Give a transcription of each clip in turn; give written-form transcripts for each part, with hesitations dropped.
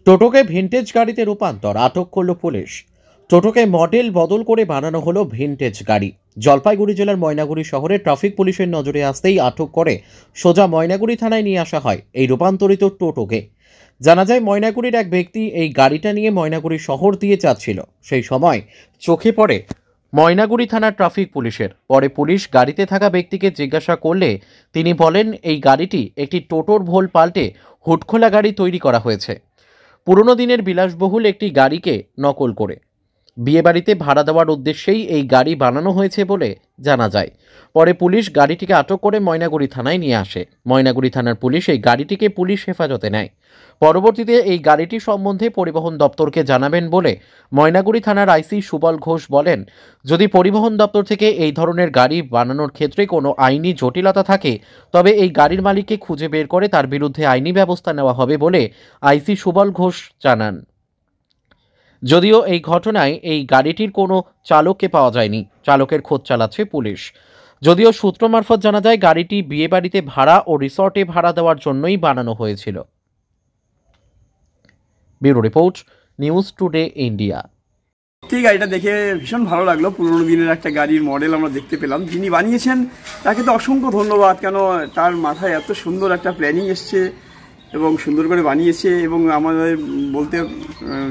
টোটোকে vintage গাড়িতে রূপান্তর, আটক করল পুলিশ। টোটোকে মডেল বদল করে বানানো হলো ভিনটেজ গাড়ি। জলপাইগুড়ি জেলার ময়নাগুড়ি শহরে ট্রাফিক পুলিশের নজরে আসতেই আটক করে সোজা ময়নাগুড়ি থানায় নিয়ে আসা হয় এই রূপান্তরিত টোটোকে। জানা যায়, ময়নাগুড়ির এক ব্যক্তি এই গাড়িটা নিয়ে ময়নাগুড়ি শহর দিয়ে যাচ্ছিল। সেই সময় চোখে পড়ে ময়নাগুড়ি থানার ট্রাফিক পুলিশের। পরে পুলিশ গাড়িতে থাকা ব্যক্তিকে জিজ্ঞাসা করলে তিনি বলেন, এই গাড়িটি একটি টোটোর ভোল পাল্টে হুডখোলা গাড়ি তৈরি করা হয়েছে। পুরনো দিনের বিলাসবহুল একটি গাড়িকে নকল করে বিয়েবাড়িতে ভাড়া দেওয়ার উদ্দেশ্যেই এই গাড়ি বানানো হয়েছে বলে জানা যায়। পরে পুলিশ গাড়িটিকে আটক করে ময়নাগুড়ি থানায় নিয়ে আসে। ময়নাগুড়ি থানার পুলিশ এই গাড়িটিকে পুলিশ হেফাজতে নেয়। পরবর্তীতে এই গাড়িটি সম্বন্ধে পরিবহন দপ্তরকে জানাবেন বলে ময়নাগুড়ি থানার আইসি সুবল ঘোষ বলেন, যদি পরিবহন দপ্তর থেকে এই ধরনের গাড়ি বানানোর ক্ষেত্রে কোনো আইনি জটিলতা থাকে তবে এই গাড়ির মালিককে খুঁজে বের করে তার বিরুদ্ধে আইনি ব্যবস্থা নেওয়া হবে বলে আইসি সুবল ঘোষ জানান। যদিও এই ঘটনায় এই গাড়িটির কোনো চালককে পাওয়া যায়নি, চালকের খোঁজ চালাচ্ছে পুলিশ। যদিও সূত্র মারফত জানা যায়, গাড়িটি বিয়েবাড়িতে ভাড়া ও রিসর্টে ভাড়া দেওয়ার জন্যই বানানো হয়েছিল। Bureau report, news today India. এই গাড়িটা দেখে ভীষণ ভালো লাগলো। পুরোনো দিনের একটা গাড়ির মডেল আমরা দেখতে পেলাম। যিনি বানিয়েছেন তাকে তো অসংখ্য ধন্যবাদ, কেন তার মাথায় এত সুন্দর একটা প্ল্যানিং এসছে এবং সুন্দর করে বানিয়েছে। এবং আমাদের বলতে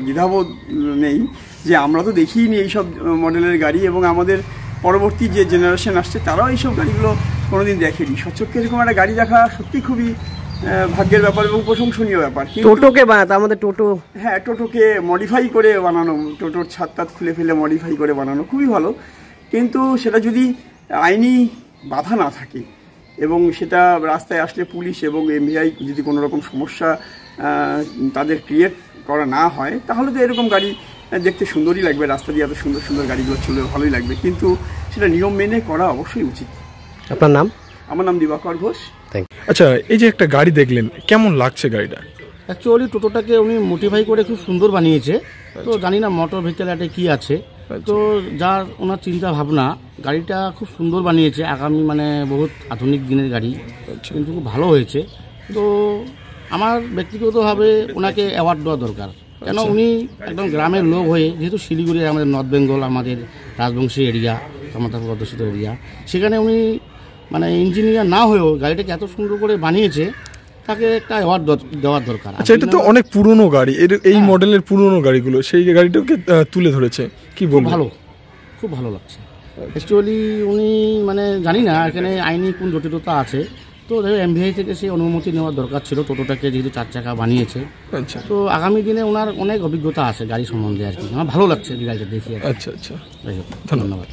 দ্বিধাবোধ নেই যে আমরা তো দেখিনি এইসব মডেলের গাড়ি, এবং আমাদের পরবর্তী যে জেনারেশন আসছে তারাও এইসব গাড়িগুলো কোনোদিন দেখেনি। সচক্ষে এরকম একটা গাড়ি দেখা সত্যি খুবই ভাগ্যের ব্যাপার এবং প্রশংসনীয় ব্যাপার। টোটোকে বানাতে আমাদের হ্যাঁ, টোটোকে মডিফাই করে বানানো, টোটোর ছাদ টাদ খুলে ফেলে মডিফাই করে বানানো খুবই ভালো। কিন্তু সেটা যদি আইনি বাধা না থাকে এবং সেটা রাস্তায় আসলে পুলিশ এবং এমভিআই যদি কোনো রকম সমস্যা তাদের ক্রিয়েট করা না হয়, তাহলে তো এরকম গাড়ি দেখতে সুন্দরই লাগবে। রাস্তা দিয়ে এত সুন্দর সুন্দর গাড়িগুলো চলে ভালোই লাগবে, কিন্তু সেটা নিয়ম মেনে করা অবশ্যই উচিত। আপনার নাম? আমার নাম দিবাকর ঘোষ। আচ্ছা, এই যে একটা গাড়ি দেখলেন, কেমন লাগছে গাড়িটা? অ্যাকচুয়ালি টোটোটাকে উনি মডিফাই করে খুব সুন্দর বানিয়েছে। তো জানি না মোটর ভেহিকেল কি আছে, তো যার ওনার চিন্তা ভাবনা, গাড়িটা খুব সুন্দর বানিয়েছে। আগামী বহুত আধুনিক দিনের গাড়ি, কিন্তু খুব ভালো হয়েছে। তো আমার ব্যক্তিগতভাবে ওনাকে অ্যাওয়ার্ড দেওয়া দরকার, কেন উনি একদম গ্রামের লোক হয়ে, যেহেতু শিলিগুড়ি আমাদের নর্থ বেঙ্গল, আমাদের রাজবংশী এরিয়া, ক্ষমতাপুর অধ্যুষিত এরিয়া, সেখানে উনি ইঞ্জিনিয়ার না হয়েও গাড়িটাকে এত সুন্দর করে বানিয়েছে, তাকে একটা অ্যাওয়ার্ড দেওয়ার দরকার। আচ্ছা, এটা তো অনেক পুরনো গাড়ি, এই মডেলের পুরনো গাড়িগুলো, সেই গাড়িটাকে তুলে ধরেছে, কি বলবো, খুব ভালো লাগছে। অ্যাকচুয়ালি উনি জানি না এখানে আইনি কোন জটিলতা আছে, তো এমভিআই থেকে সেই অনুমতি নেওয়ার দরকার ছিল। টোটোটাকে যেহেতু 4 চাকা বানিয়েছে, আচ্ছা, তো আগামী দিনে ওনার অনেক অভিজ্ঞতা আছে গাড়ি সম্বন্ধে আর কি। আমার ভালো লাগছে গাড়িটা দেখি। আচ্ছা, ধন্যবাদ।